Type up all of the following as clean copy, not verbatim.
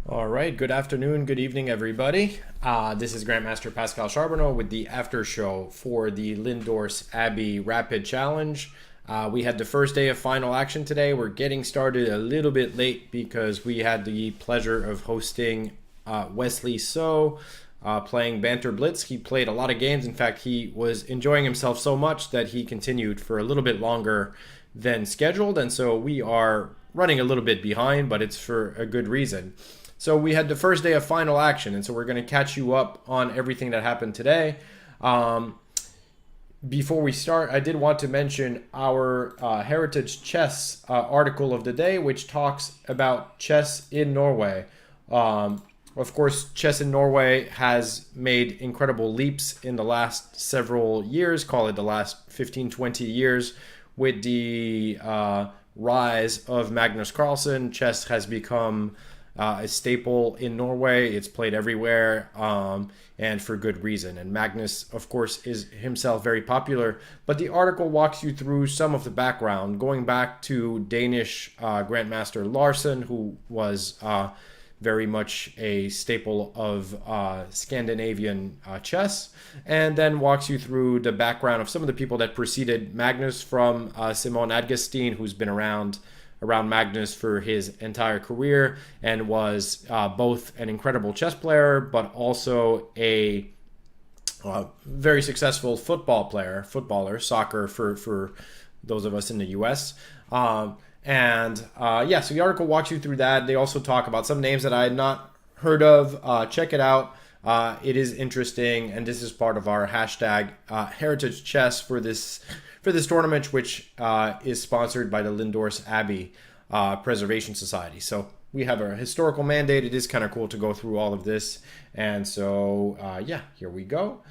All right, good afternoon, good evening, everybody. This is Grandmaster Pascal Charbonneau with the Aftershow for the Lindores Abbey Rapid Challenge. We had the first day of final action today. We're getting started a little bit late because we had the pleasure of hosting Wesley So playing Banter Blitz. He played a lot of games. In fact, he was enjoying himself so much that he continued for a little bit longer than scheduled. And so we are running a little bit behind, but it's for a good reason. So we had the first day of final action, and so we're going to catch you up on everything that happened today. Before we start, I did want to mention our Heritage Chess article of the day, which talks about chess in Norway. Of course, chess in Norway has made incredible leaps in the last several years, call it the last 15, 20 years, with the rise of Magnus Carlsen. Chess has become a staple in Norway. It's played everywhere, and for good reason. And Magnus, of course, is himself very popular. But the article walks you through some of the background, going back to Danish Grandmaster Larsen, who was very much a staple of Scandinavian chess, and then walks you through the background of some of the people that preceded Magnus, from Simon Adgesteen, who's been around Magnus for his entire career and was both an incredible chess player but also a very successful footballer, soccer for those of us in the US. So the article walks you through that. They also talk about some names that I had not heard of. Check it out. It is interesting, and this is part of our hashtag Heritage Chess for this tournament, which is sponsored by the Lindores Abbey Preservation Society. So we have a historical mandate. It is kind of cool to go through all of this. And so, here we go.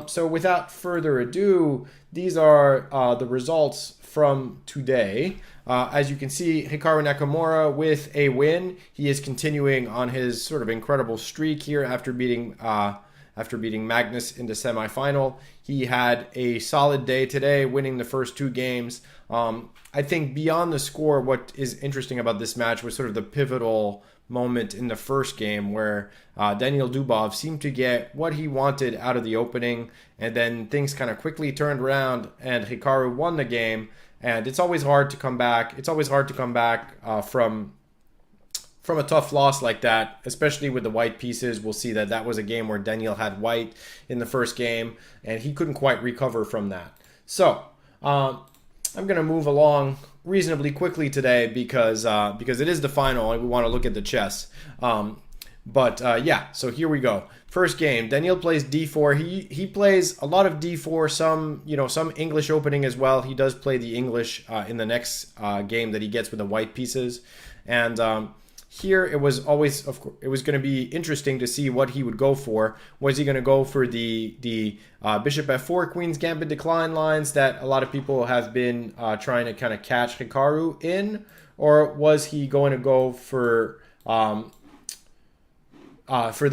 So without further ado, these are the results from today. As you can see, Hikaru Nakamura with a win. He is continuing on his sort of incredible streak here after beating Magnus in the semifinal. He had a solid day today, winning the first two games. I think beyond the score, what is interesting about this match was sort of the pivotal moment in the first game where Daniel Dubov seemed to get what he wanted out of the opening, and then things kind of quickly turned around and Hikaru won the game. And it's always hard to come back. From a tough loss like that, especially with the white pieces. We'll see that was a game where Daniel had white in the first game, and he couldn't quite recover from that. So I'm going to move along reasonably quickly today because it is the final and we want to look at the chess. So here we go. First game, Daniel plays d4. He plays a lot of d4, some English opening as well. He does play the English in the next game that he gets with the white pieces. And here it was always, of course, it was going to be interesting to see what he would go for. Was he going to go for the bishop f4, queen's gambit decline lines that a lot of people have been trying to kind of catch Hikaru in, or was he going to go for the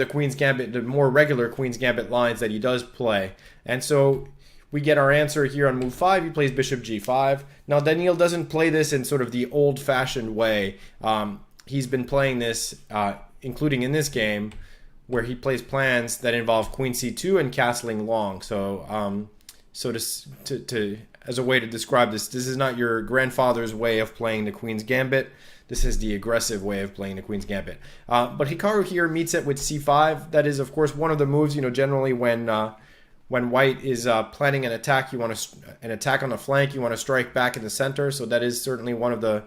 queen's gambit, the more regular queen's gambit lines that he does play? And so we get our answer here on move 5. He plays bishop g5. Now Daniel doesn't play this in sort of the old-fashioned way. He's been playing this, including in this game, where he plays plans that involve queen c2 and castling long. So, as a way to describe this is not your grandfather's way of playing the queen's gambit. This is the aggressive way of playing the queen's gambit. But Hikaru here meets it with c5. That is, of course, one of the moves. Generally when white is planning an attack, an attack on the flank, you want to strike back in the center. So that is certainly one of the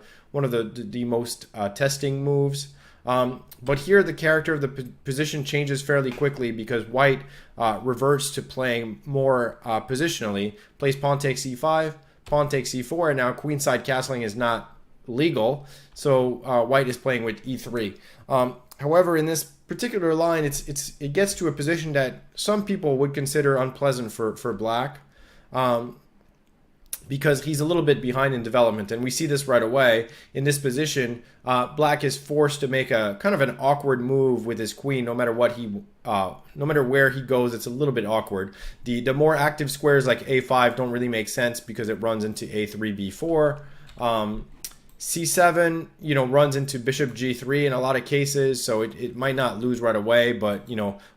most testing moves. But here the character of the position changes fairly quickly because white reverts to playing more positionally, plays pawn takes c5, pawn takes c4, and now queenside castling is not legal, so white is playing with e3. However, in this particular line, it gets to a position that some people would consider unpleasant for black. Because he's a little bit behind in development, and we see this right away. In this position, black is forced to make a kind of an awkward move with his queen. No matter where he goes, it's a little bit awkward. The more active squares like a5 don't really make sense because it runs into a3, b4. C7, runs into bishop G3 in a lot of cases, so it might not lose right away, but,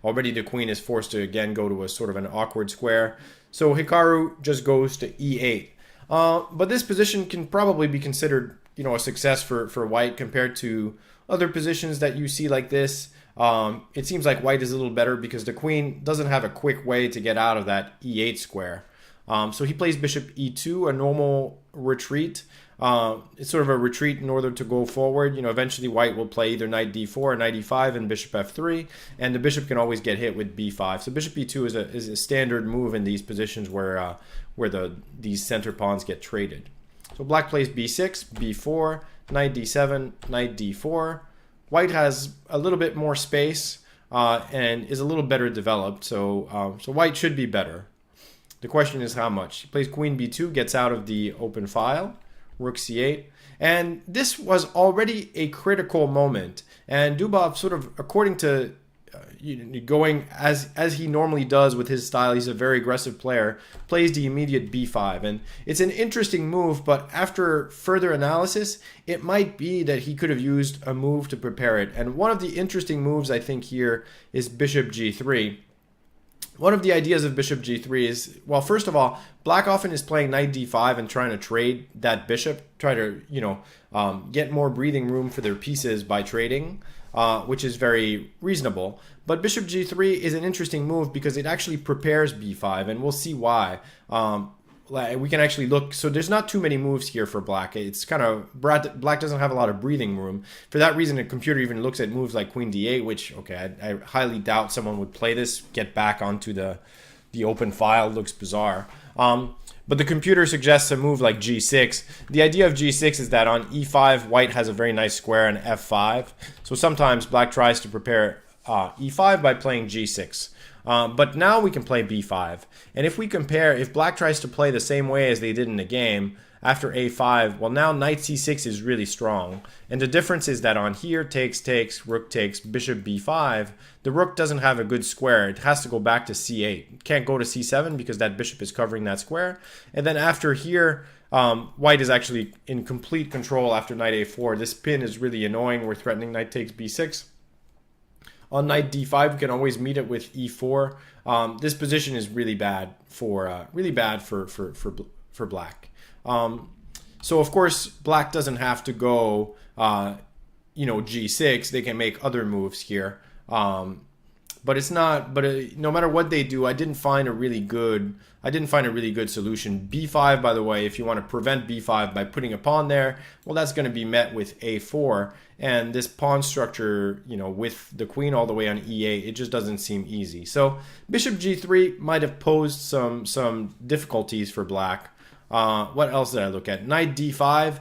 already the queen is forced to, again, go to a sort of an awkward square. So Hikaru just goes to E8. But this position can probably be considered, a success for white compared to other positions that you see like this. It seems like white is a little better because the queen doesn't have a quick way to get out of that E8 square. So he plays bishop E2, a normal retreat. It's sort of a retreat in order to go forward. Eventually white will play either knight D4 or knight E5 and bishop F3, and the bishop can always get hit with B5. So bishop E2 is a standard move in these positions where these center pawns get traded. So black plays B6, B4, knight D7, knight D4. White has a little bit more space and is a little better developed, so white should be better. The question is how much. He plays queen B2, gets out of the open file. Rook C8. And this was already a critical moment. And Dubov sort of, according to going as he normally does with his style, he's a very aggressive player, plays the immediate B5. And it's an interesting move, but after further analysis, it might be that he could have used a move to prepare it. And one of the interesting moves I think here is bishop G3. One of the ideas of bishop G3 is, well, first of all, black often is playing knight D5 and trying to trade that bishop, try to, get more breathing room for their pieces by trading, which is very reasonable. But bishop G3 is an interesting move because it actually prepares B5, and we'll see why. We can actually look, so there's not too many moves here for black. It's kind of, black doesn't have a lot of breathing room. For that reason, a computer even looks at moves like queen D8, which, okay, I highly doubt someone would play this, get back onto the open file. It looks bizarre. But the computer suggests a move like G6. The idea of G6 is that on E5, white has a very nice square in F5. So sometimes black tries to prepare E5 by playing G6. But now we can play B5. And if we compare, if black tries to play the same way as they did in the game, after A5, well, now knight C6 is really strong. And the difference is that on here, takes, rook takes, bishop B5, the rook doesn't have a good square. It has to go back to C8. It can't go to C7 because that bishop is covering that square. And then after here, white is actually in complete control after knight A4. This pin is really annoying. We're threatening knight takes B6. On knight D5, we can always meet it with E4. This position is really bad for black. So of course, black doesn't have to go, G6. They can make other moves here. But it's not. But no matter what they do, I didn't find a really good solution. B5, by the way, if you want to prevent B5 by putting a pawn there, well, that's going to be met with A4. And this pawn structure, with the queen all the way on E8, it just doesn't seem easy. So bishop G3 might have posed some difficulties for black. What else did I look at? Knight D5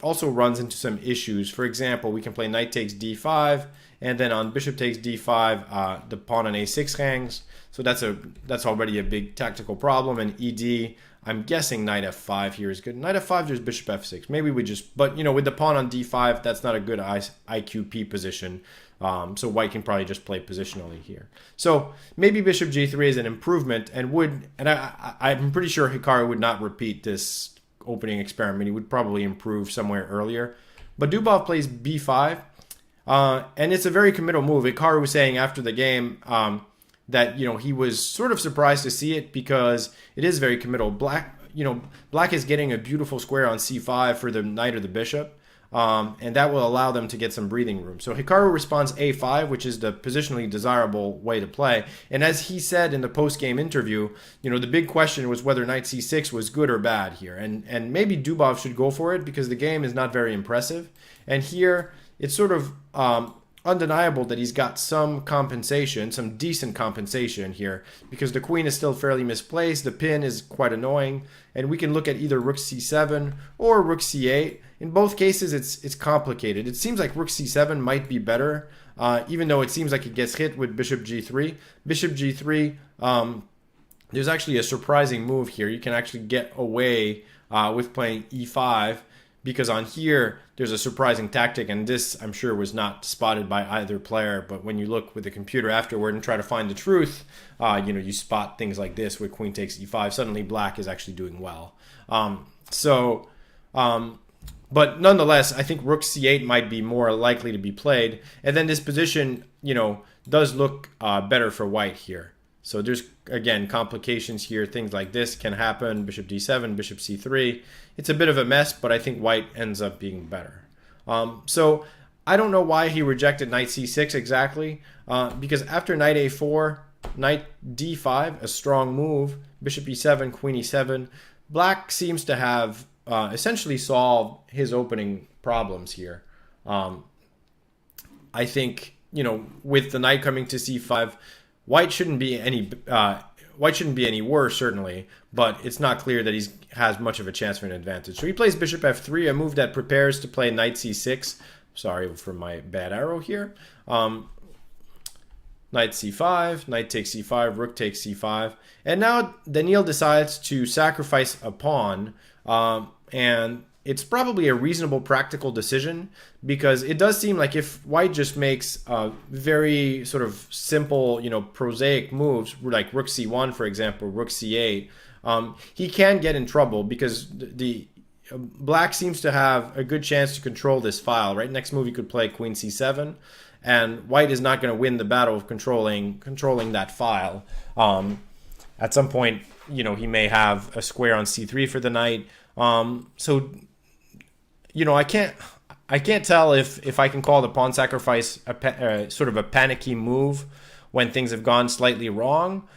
also runs into some issues. For example, we can play knight takes D5, and then on bishop takes D5, the pawn on A6 hangs. So that's already a big tactical problem. And ED, I'm guessing knight F5 here is good. Knight F5, there's bishop F6. Maybe we just, but with the pawn on D5, that's not a good IQP position. So white can probably just play positionally here. So maybe bishop G3 is an improvement, and I'm pretty sure Hikaru would not repeat this opening experiment. He would probably improve somewhere earlier. But Dubov plays B5, and it's a very committal move. Hikaru was saying after the game that he was sort of surprised to see it because it is very committal. Black is getting a beautiful square on C5 for the knight or the bishop. And that will allow them to get some breathing room. So Hikaru responds A5, which is the positionally desirable way to play. And as he said in the post-game interview, the big question was whether knight C6 was good or bad here. And maybe Dubov should go for it because the game is not very impressive. And here, it's sort of undeniable that he's got some compensation, some decent compensation here, because the queen is still fairly misplaced, the pin is quite annoying, and we can look at either rook c7 or rook c8. In both cases, it's complicated. It seems like rook c7 might be better, even though it seems like it gets hit with bishop g3. Bishop g3, there's actually a surprising move here. You can actually get away with playing e5, because on here, there's a surprising tactic, and this, I'm sure, was not spotted by either player, but when you look with the computer afterward and try to find the truth, you spot things like this with queen takes e5. Suddenly, black is actually doing well. But nonetheless, I think rook c8 might be more likely to be played. And then this position, does look better for white here. So there's, again, complications here. Things like this can happen. Bishop d7, bishop c3. It's a bit of a mess, but I think white ends up being better. So I don't know why he rejected knight c6 exactly, because after knight a4, knight d5, a strong move, bishop e7, queen e7, black seems to have essentially solved his opening problems here. I think, with the knight coming to c5, white shouldn't be any worse, certainly, but it's not clear that he has much of a chance for an advantage. So he plays bishop f3, a move that prepares to play knight c6. Sorry for my bad arrow here. Knight c5, knight takes c5, rook takes c5. And now Daniil decides to sacrifice a pawn, and it's probably a reasonable practical decision, because it does seem like if white just makes very sort of simple, prosaic moves, like rook c1, for example, rook c8, he can get in trouble, because the black seems to have a good chance to control this file. Right, next move he could play queen c7, and white is not going to win the battle of controlling that file. At some point, he may have a square on c3 for the knight. So, I can't tell if I can call the pawn sacrifice sort of a panicky move when things have gone slightly wrong.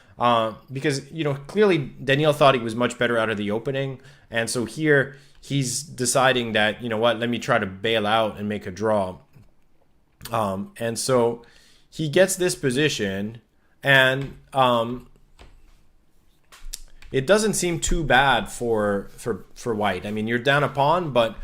Because, clearly Daniil thought he was much better out of the opening. And so here he's deciding that, let me try to bail out and make a draw. And so he gets this position, and it doesn't seem too bad for white. I mean, you're down a pawn, but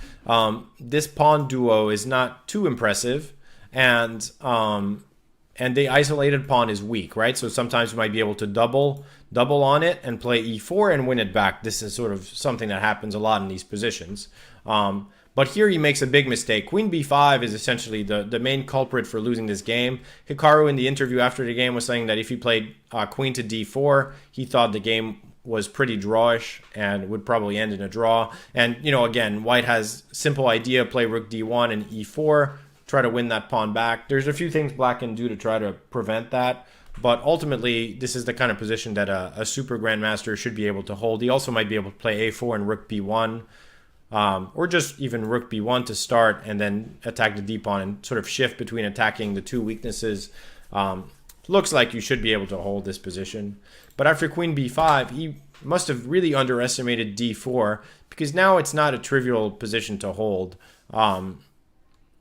this pawn duo is not too impressive, and the isolated pawn is weak, right? So sometimes you might be able to double on it and play e4 and win it back. This is sort of something that happens a lot in these positions. But here he makes a big mistake. Queen b5 is essentially the main culprit for losing this game. Hikaru in the interview after the game was saying that if he played queen to d4, he thought the game was pretty drawish and would probably end in a draw. And, again, white has simple idea, play rook d1 and e4, try to win that pawn back. There's a few things black can do to try to prevent that. But ultimately, this is the kind of position that a super grandmaster should be able to hold. He also might be able to play a4 and rook b1. Or just even rook b1 to start and then attack the d pawn and sort of shift between attacking the two weaknesses. Looks like you should be able to hold this position. But after queen b5, he must have really underestimated d4, because now it's not a trivial position to hold.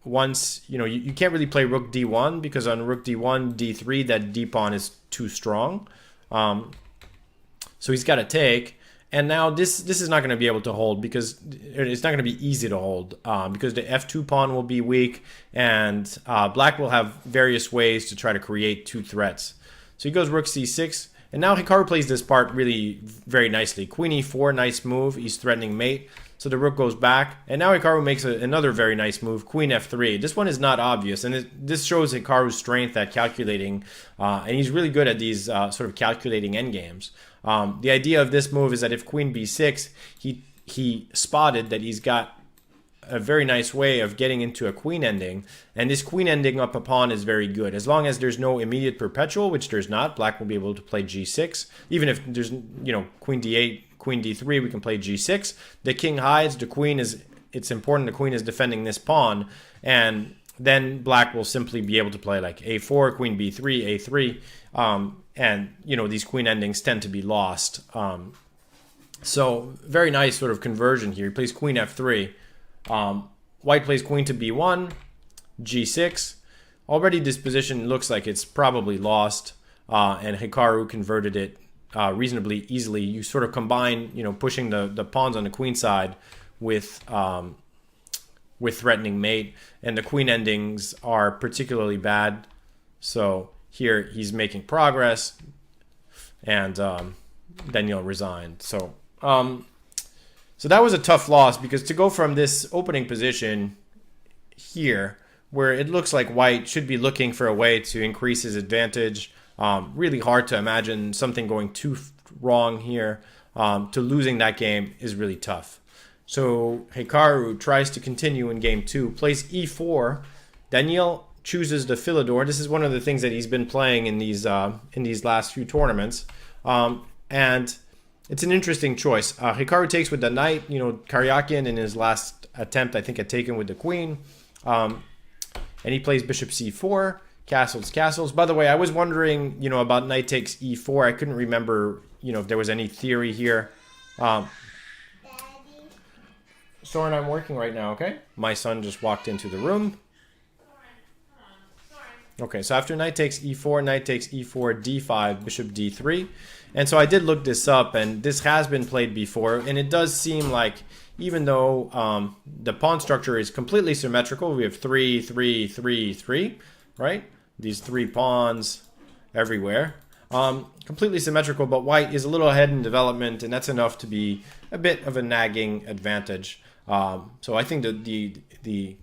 Once, you can't really play rook d1, because on rook d1, d3, that d pawn is too strong. So he's got to take. And now this is not going to be able to hold, because it's not going to be easy to hold, because the f2 pawn will be weak, and black will have various ways to try to create two threats. So he goes rook c6, and now Hikaru plays this part really very nicely. Queen e4, nice move. He's threatening mate. So the rook goes back, and now Hikaru makes another very nice move, queen f3. This one is not obvious, and this shows Hikaru's strength at calculating, and he's really good at these sort of calculating endgames. The idea of this move is that if queen b6, he spotted that he's got a very nice way of getting into a queen ending, and this queen ending up a pawn is very good. As long as there's no immediate perpetual, which there's not, black will be able to play g6. Even if there's, queen d8, queen d3, we can play g6. The king hides, it's important the queen is defending this pawn, and then black will simply be able to play like a4, queen b3, a3, and, these queen endings tend to be lost. So very nice sort of conversion here. He plays queen f3. White plays queen to b1, g6. Already this position looks like it's probably lost, and Hikaru converted it reasonably easily. You sort of combine, pushing the pawns on the queen side with threatening mate, and the queen endings are particularly bad. So here he's making progress, and Daniil resigned. So that was a tough loss, because to go from this opening position here, where it looks like white should be looking for a way to increase his advantage, really hard to imagine something going too wrong here, to losing that game is really tough. So Hikaru tries to continue in game 2, plays e4. Daniil chooses the Philidor. This is one of the things that he's been playing in these last few tournaments, and it's an interesting choice. Hikaru takes with the knight. Karyakin in his last attempt, I think, had taken with the queen, and he plays bishop c4, castles. By the way, I was wondering, about knight takes e4. I couldn't remember, if there was any theory here. Soren, I'm working right now, okay? My son just walked into the room. Okay, so after knight takes e4, d5, bishop d3. And so I did look this up, and this has been played before, and it does seem like, even though the pawn structure is completely symmetrical, we have 3, 3, 3, 3, right? These 3 pawns everywhere. Completely symmetrical, but white is a little ahead in development, and that's enough to be a bit of a nagging advantage. So I think that the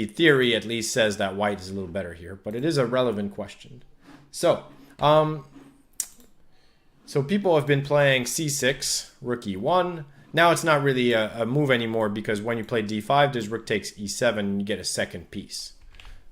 theory at least says that white is a little better here, but it is a relevant question. So, so people have been playing c6, rook e1. Now it's not really a move anymore, because when you play d5, there's rook takes e7, and you get a second piece.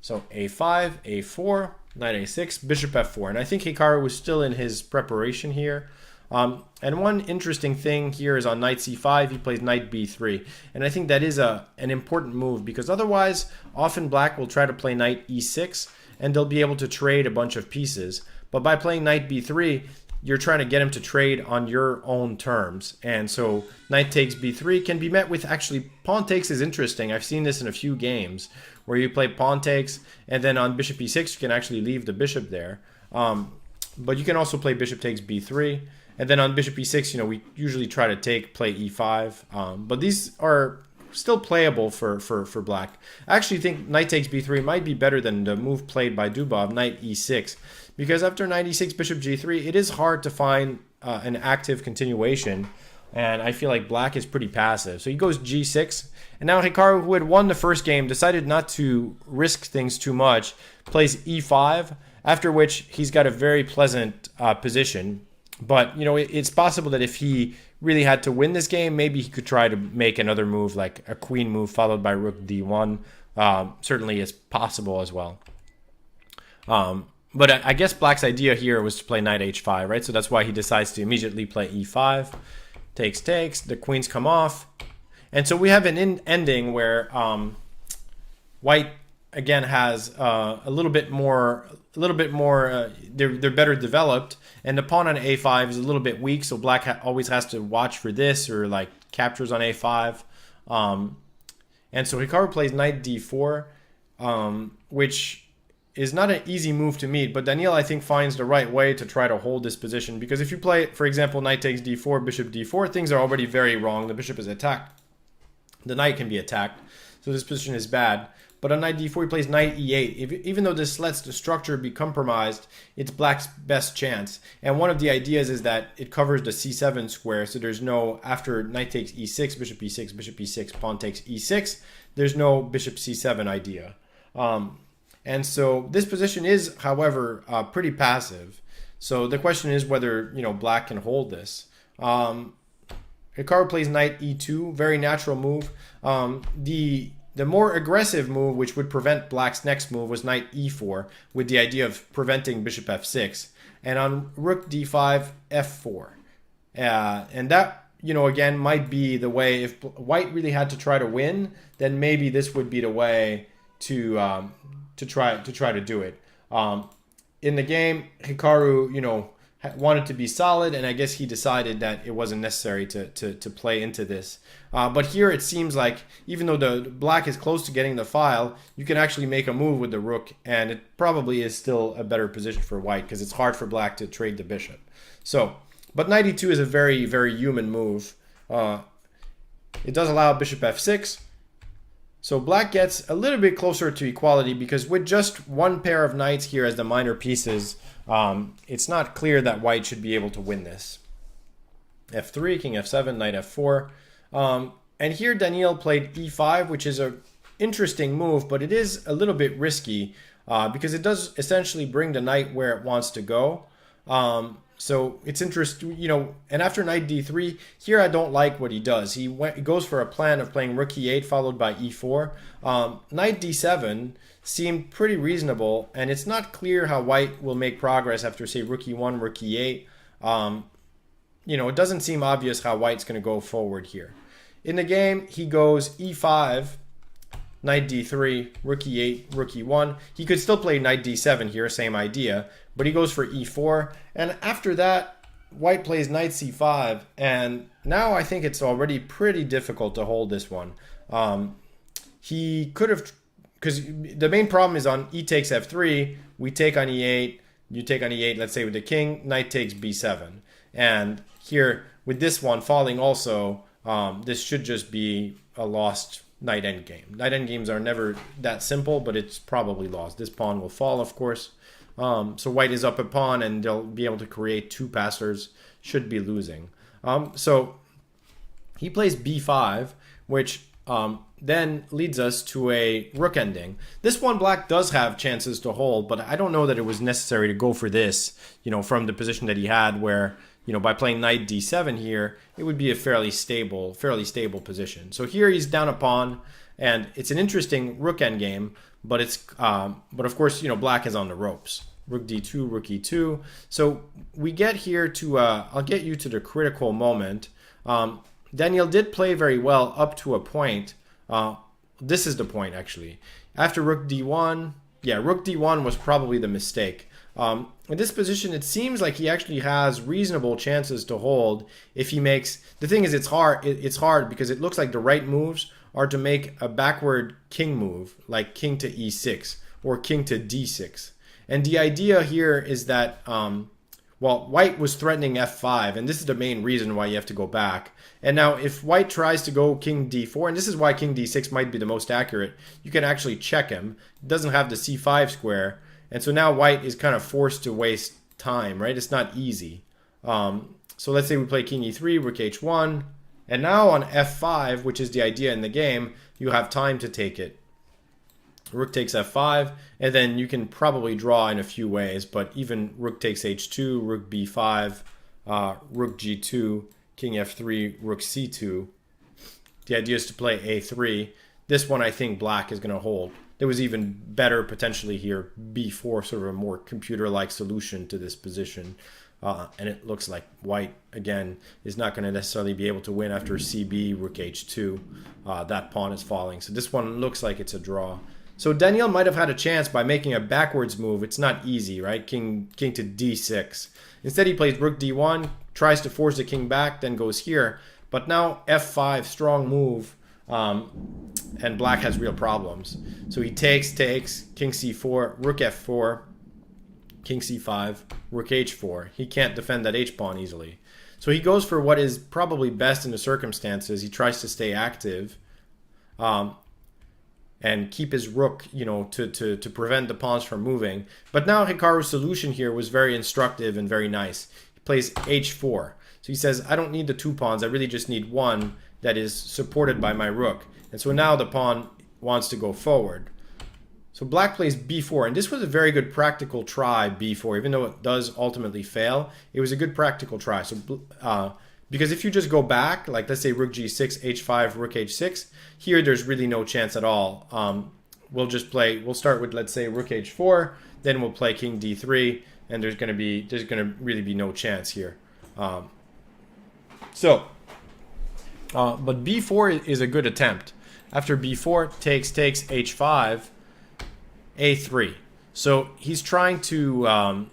So a5, a4, knight a6, bishop f4. And I think Hikaru was still in his preparation here. And one interesting thing here is on knight c5, he plays knight b3. And I think that is an important move, because otherwise, often black will try to play knight e6, and they'll be able to trade a bunch of pieces. But by playing knight b3, you're trying to get him to trade on your own terms. And so knight takes b3 can be met with, actually, pawn takes is interesting. I've seen this in a few games where you play pawn takes, and then on bishop e6, you can actually leave the bishop there. But you can also play bishop takes b3. And then on bishop e6, we usually try to play e5. But these are still playable for black. I actually think knight takes b3 might be better than the move played by Dubov, knight e6. Because after knight e6, bishop g3, it is hard to find an active continuation. And I feel like black is pretty passive. So he goes g6. And now Hikaru, who had won the first game, decided not to risk things too much, plays e5, after which he's got a very pleasant position. But, it's possible that if he really had to win this game, maybe he could try to make another move, like a queen move followed by rook d1. Certainly is possible as well. But I guess black's idea here was to play knight h5, right? So that's why he decides to immediately play e5. Takes, the queens come off. And so we have an ending where white, again, has a little bit more, they're better developed. And the pawn on a5 is a little bit weak, so black always has to watch for this, or like captures on a5. And so Hikaru plays knight d4, which is not an easy move to meet, but Daniil, I think, finds the right way to try to hold this position. Because if you play, for example, knight takes d4, bishop d4, things are already very wrong. The bishop is attacked. The knight can be attacked, so this position is bad. But on knight d4, he plays knight e8. Even though this lets the structure be compromised, it's black's best chance. And one of the ideas is that it covers the c7 square, so there's no, after knight takes e6, bishop e6, pawn takes e6, there's no bishop c7 idea. And so this position is, however, pretty passive. So the question is whether, black can hold this. Hikaru plays knight e2, very natural move. The more aggressive move, which would prevent black's next move, was knight e4, with the idea of preventing bishop f6. And on rook d5, f4. And that, again, might be the way, if white really had to try to win, then maybe this would be the way to try to do it. In the game, Hikaru, wanted to be solid, and I guess he decided that it wasn't necessary to play into this. But here it seems like, even though the black is close to getting the file, you can actually make a move with the rook, and it probably is still a better position for white, because it's hard for black to trade the bishop. So, but knight e2 is a very, very human move. It does allow bishop f6. So black gets a little bit closer to equality, because with just one pair of knights here as the minor pieces, it's not clear that white should be able to win this. f3, king f7, knight f4. And here Daniil played e5, which is an interesting move, but it is a little bit risky because it does essentially bring the knight where it wants to go. So it's interesting, and after knight d3, here I don't like what he does. He goes for a plan of playing rook e8 followed by e4. Knight d7 seemed pretty reasonable, and it's not clear how white will make progress after, say, rook e1, rook e8. It doesn't seem obvious how white's going to go forward here. In the game, he goes e5, knight d3, rook e8, rook e1. He could still play knight d7 here, same idea, but he goes for e4. And after that, white plays knight c5, and now I think it's already pretty difficult to hold this one. He could have, because the main problem is on e takes f3, we take on e8, you take on e8, let's say with the king, knight takes b7. And here, with this one falling also, this should just be a lost knight endgame. Knight endgames are never that simple, but it's probably lost. This pawn will fall, of course. So white is up a pawn, and they'll be able to create two passers, should be losing. So he plays b5, which then leads us to a rook ending. This one black does have chances to hold, but I don't know that it was necessary to go for this, from the position that he had where, by playing knight d7 here, it would be a fairly stable position. So here he's down a pawn, and it's an interesting rook endgame, but but of course, black is on the ropes. Rook d2, rook e2. So we get here to, I'll get you to the critical moment. Daniel did play very well up to a point. This is the point, actually. After rook d1, rook d1 was probably the mistake. In this position, it seems like he actually has reasonable chances to hold if he makes... The thing is, it's hard because it looks like the right moves are to make a backward king move, like king to e6 or king to d6. And the idea here is that, white was threatening f5, and this is the main reason why you have to go back. And now if white tries to go king d4, and this is why king d6 might be the most accurate, you can actually check him. It doesn't have the c5 square. And so now white is kind of forced to waste time, right? It's not easy. So let's say we play king e3, rook h1. And now on f5, which is the idea in the game, you have time to take it. Rook takes f5, and then you can probably draw in a few ways, but even rook takes h2, rook b5, rook g2, king f3, rook c2. The idea is to play a3. This one I think black is going to hold. There was even better potentially here, b4, sort of a more computer-like solution to this position. And it looks like white, again, is not going to necessarily be able to win after cb, rook h2. That pawn is falling. So this one looks like it's a draw. So Daniel might have had a chance by making a backwards move. It's not easy, right? King to d6. Instead, he plays rook d1, tries to force the king back, then goes here. But now f5, strong move, and black has real problems. So he takes, king c4, rook f4, king c5, rook h4. He can't defend that h-pawn easily. So he goes for what is probably best in the circumstances. He tries to stay active and keep his rook, to prevent the pawns from moving. But now Hikaru's solution here was very instructive and very nice. He plays h4. So he says, I don't need the two pawns. I really just need one that is supported by my rook. And so now the pawn wants to go forward. So black plays b4, and this was a very good practical try, b4, even though it does ultimately fail. It was a good practical try. So because if you just go back, like let's say rook g6, h5, rook h6, here there's really no chance at all. We'll start with, let's say, rook h4, then we'll play king d3, and there's going to really be no chance here. But b4 is a good attempt. After b4, takes h5, a3. So he's trying to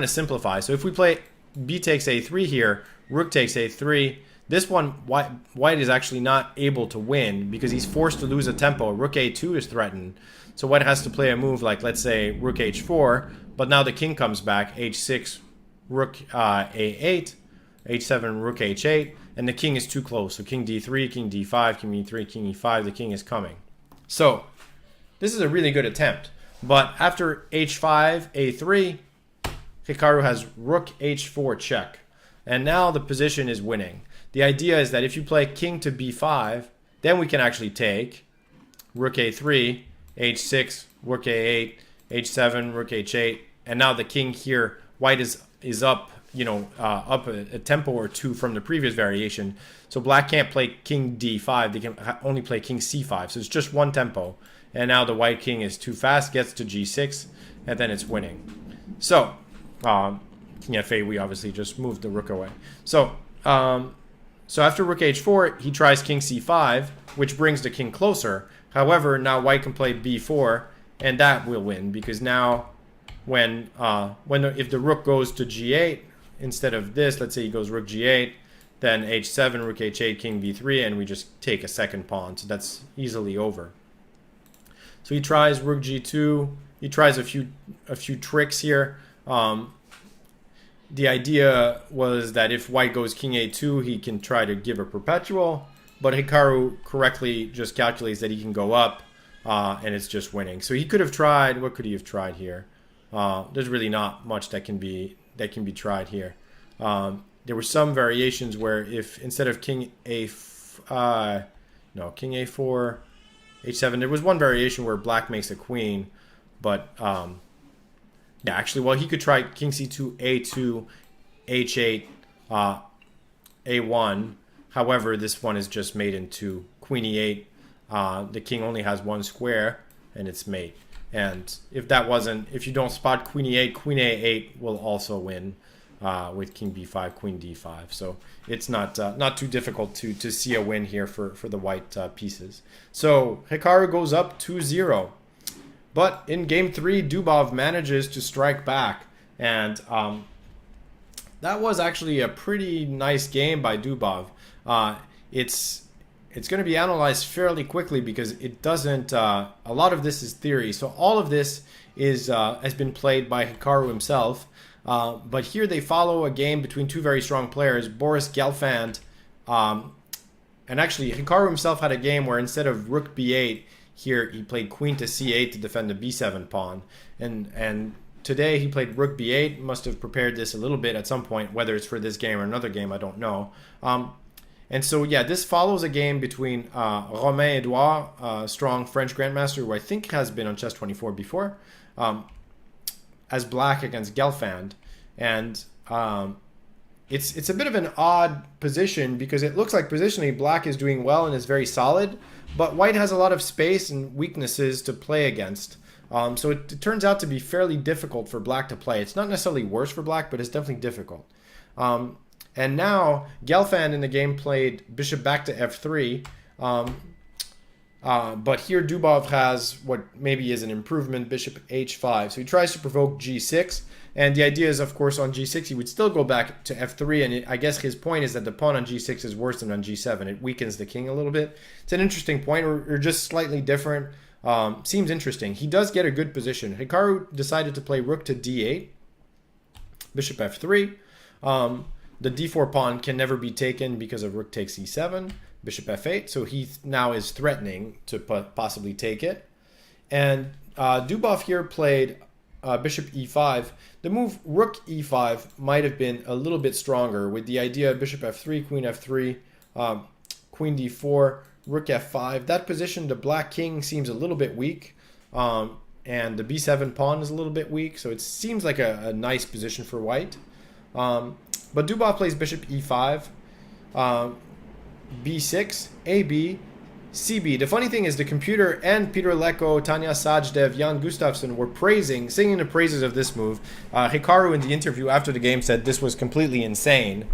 simplify. So if we play b takes a3 here, rook takes a3. This one, white is actually not able to win because he's forced to lose a tempo. Rook a2 is threatened. So white has to play a move like, let's say, rook h4. But now the king comes back, h6, rook a8, h7, rook h8. And the king is too close. So king d3, king d5, king e3, king e5. The king is coming. So this is a really good attempt. But after h5, a3, Hikaru has rook h4 check. And now the position is winning. The idea is that if you play king to b5, then we can actually take rook a3, h6, rook a8, h7, rook h8. And now the king here white is up, up a tempo or two from the previous variation. So black can't play king d5. They can only play king c5. So it's just one tempo. And now the white king is too fast, gets to g6, and then it's winning. So king f8, we obviously just moved the rook away. So after rook h4, he tries king c5, which brings the king closer. However, now white can play b4, and that will win, because now if the rook goes to g8 instead of this, let's say he goes rook g8, then h7, rook h8, king b3, and we just take a second pawn. So that's easily over. So he tries rook g2. He tries a few tricks here. The idea was that if white goes king a2, he can try to give a perpetual, but Hikaru correctly just calculates that he can go up, and it's just winning. So he could have tried. What could he have tried here? There's really not much that can be tried here. There were some variations where if instead of king a4, h7, there was one variation where black makes a queen, but yeah, actually, well, he could try king c2, a2, h8, a1. However, this one is just made into queen e8. The king only has one square, and it's mate. And if you don't spot queen e8, queen a8 will also win with king b5, queen d5. So it's not too difficult to see a win here for the white pieces. So Hikaru goes up 2-0. But in game 3, Dubov manages to strike back. And that was actually a pretty nice game by Dubov. It's going to be analyzed fairly quickly because it doesn't. A lot of this is theory. So all of this has been played by Hikaru himself. But here they follow a game between two very strong players, Boris Gelfand. And actually, Hikaru himself had a game where instead of rook b8, here he played queen to c8 to defend the b7 pawn. And today he played rook b8. Must have prepared this a little bit at some point, whether it's for this game or another game, I don't know. And so, yeah, this follows a game between Romain Edouard, a strong French grandmaster who I think has been on Chess24 before, as black against Gelfand. And it's a bit of an odd position because it looks like positionally black is doing well and is very solid, but white has a lot of space and weaknesses to play against. So it turns out to be fairly difficult for black to play. It's not necessarily worse for black, but it's definitely difficult. And now Gelfand in the game played bishop back to f3. But here Dubov has what maybe is an improvement, bishop h5. So he tries to provoke g6. And the idea is, of course, on g6, he would still go back to f3. And I guess his point is that the pawn on g6 is worse than on g7. It weakens the king a little bit. It's an interesting point, or just slightly different. Seems interesting. He does get a good position. Hikaru decided to play rook to d8, bishop f3. The d4 pawn can never be taken because of rook takes e7, bishop f8. So he now is threatening to possibly take it. And Dubov here played bishop e5. The move rook e5 might have been a little bit stronger with the idea of bishop f3, queen f3, queen d4, rook f5. That position, the black king seems a little bit weak. And the b7 pawn is a little bit weak. So it seems like a nice position for white. But Dubov plays bishop e5, b6, ab, cb. The funny thing is the computer and Peter Leko, Tanya Sajdev, Jan Gustafsson were singing the praises of this move. Hikaru in the interview after the game said this was completely insane,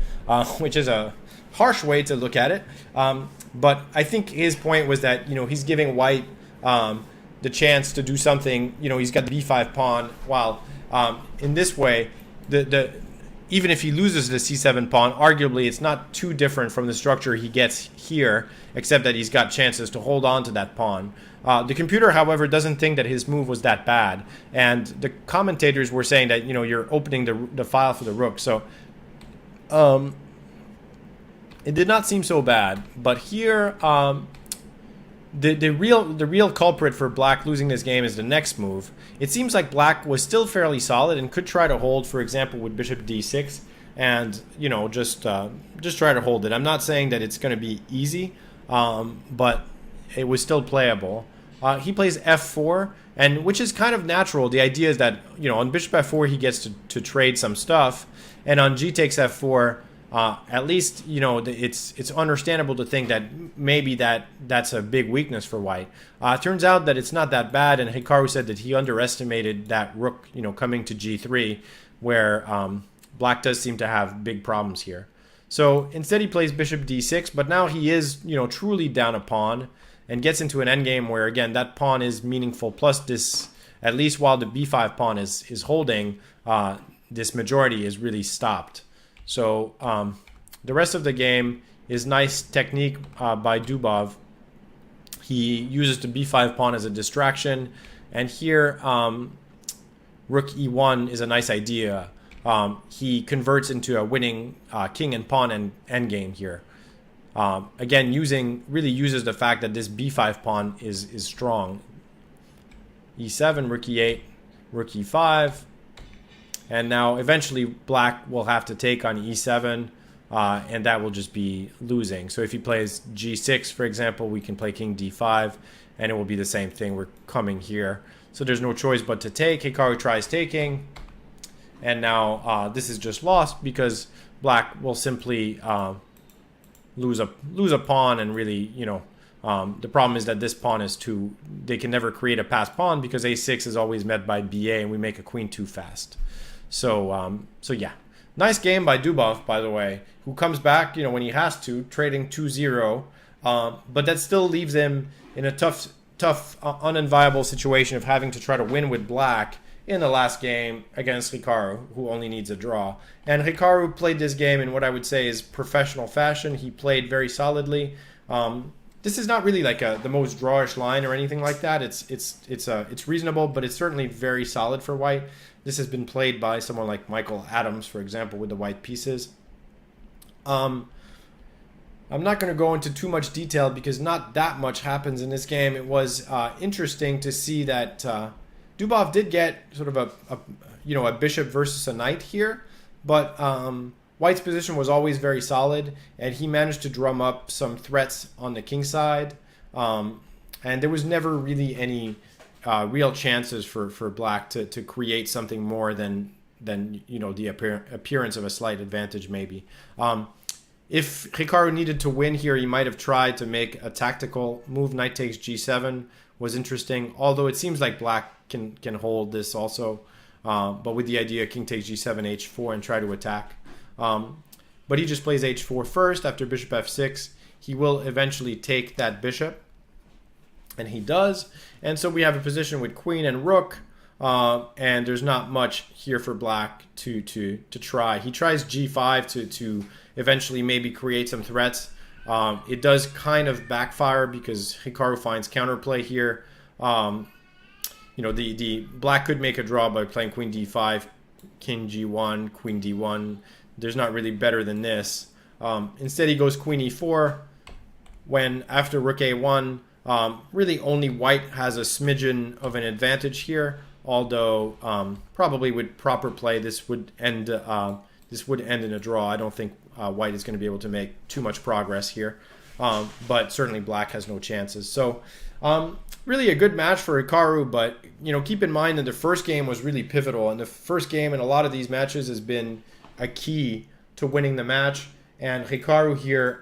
which is a harsh way to look at it. But I think his point was that, he's giving white the chance to do something. He's got the b5 pawn, while in this way, even if he loses the c7 pawn, arguably it's not too different from the structure he gets here, except that he's got chances to hold on to that pawn. The computer, however, doesn't think that his move was that bad. And the commentators were saying that, you're opening the file for the rook. So it did not seem so bad. But here, the real culprit for black losing this game is the next move. It seems like black was still fairly solid and could try to hold, for example, with bishop d6, and just try to hold it. I'm not saying that it's going to be easy, but it was still playable. He plays f4, and which is kind of natural. The idea is that, on bishop f4 he gets to trade some stuff, and on g takes f4, at least it's understandable to think that maybe that's a big weakness for white. Turns out that it's not that bad, and Hikaru said that he underestimated that rook coming to g3, where black does seem to have big problems here. So instead he plays bishop d6, but now he is truly down a pawn, and gets into an endgame where, again, that pawn is meaningful, plus this, at least while the b5 pawn is holding, this majority is really stopped. So the rest of the game is nice technique by Dubov. He uses the b5 pawn as a distraction, and here rook e1 is a nice idea. He converts into a winning king and pawn endgame here. Again, really uses the fact that this b5 pawn is strong. e7, rook e8, rook e5, and now eventually black will have to take on e7, and that will just be losing. So if he plays g6, for example, we can play king d5, and it will be the same thing. We're coming here, so there's no choice but to take. Hikaru tries taking, and now this is just lost because black will simply lose a pawn, and really, the problem is that this pawn is they can never create a passed pawn because a6 is always met by ba, and we make a queen too fast. So yeah, nice game by Dubov, by the way, who comes back, when he has to, trading 2-0, but that still leaves him in a tough, unenviable situation of having to try to win with black in the last game against Hikaru, who only needs a draw. And Hikaru played this game in what I would say is professional fashion. He played very solidly. This is not really like the most drawish line or anything like that. It's reasonable, but it's certainly very solid for white. This has been played by someone like Michael Adams, for example, with the white pieces. I'm not going to go into too much detail because not that much happens in this game. It was interesting to see that Dubov did get sort of a bishop versus a knight here, but white's position was always very solid, and he managed to drum up some threats on the king side, and there was never really any real chances for black to create something more than the appearance of a slight advantage maybe. If Hikaru needed to win here, he might have tried to make a tactical move. Knight takes g7 was interesting, although it seems like black can hold this also, but with the idea king takes g7, h4, and try to attack. But he just plays h4 first. After bishop f6, he will eventually take that bishop, and he does. And so we have a position with queen and rook, and there's not much here for black to try. He tries g5 to eventually maybe create some threats. It does kind of backfire because Hikaru finds counterplay here. The black could make a draw by playing queen d5, king g1, queen d1. There's not really better than this. Instead, he goes queen e4, when after rook a1, really only white has a smidgen of an advantage here, although probably with proper play this would end in a draw. I don't think white is going to be able to make too much progress here, but certainly black has no chances. So really a good match for Hikaru, but keep in mind that the first game was really pivotal, and the first game in a lot of these matches has been a key to winning the match. And Hikaru here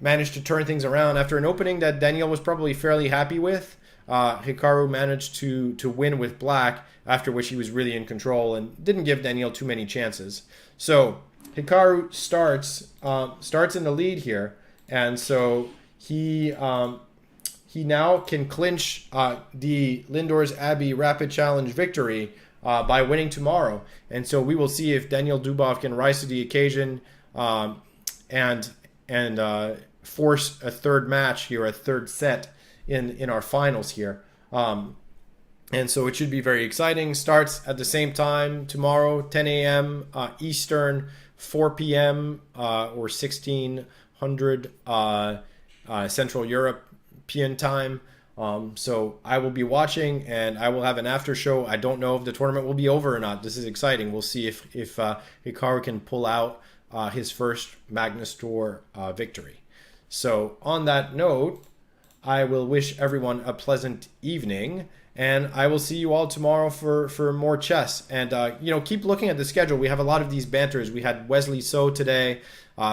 managed to turn things around after an opening that Daniel was probably fairly happy with. Hikaru managed to win with black, after which he was really in control and didn't give Daniel too many chances. So Hikaru starts in the lead here, and so he now can clinch the Lindores Abbey Rapid Challenge victory by winning tomorrow. And so we will see if Daniel Dubov can rise to the occasion and force a third match here, a third set in our finals here. And so it should be very exciting. Starts at the same time tomorrow, 10 a.m. Eastern, 4 p.m. Or 1600 Central European time. So I will be watching, and I will have an after show. I don't know if the tournament will be over or not. This is exciting. We'll see if Hikaru can pull out his first Magnus Tour victory. So on that note, I will wish everyone a pleasant evening, and I will see you all tomorrow for more chess. And keep looking at the schedule. We have a lot of these banters. We had Wesley So today.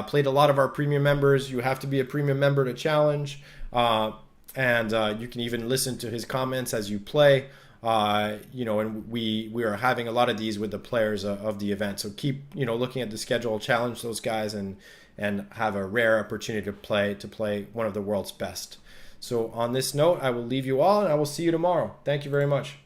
Played a lot of our premium members. You have to be a premium member to challenge, and you can even listen to his comments as you play. And we are having a lot of these with the players of the event. So keep looking at the schedule, challenge those guys, and have a rare opportunity to play one of the world's best. So on this note, I will leave you all, and I will see you tomorrow. Thank you very much.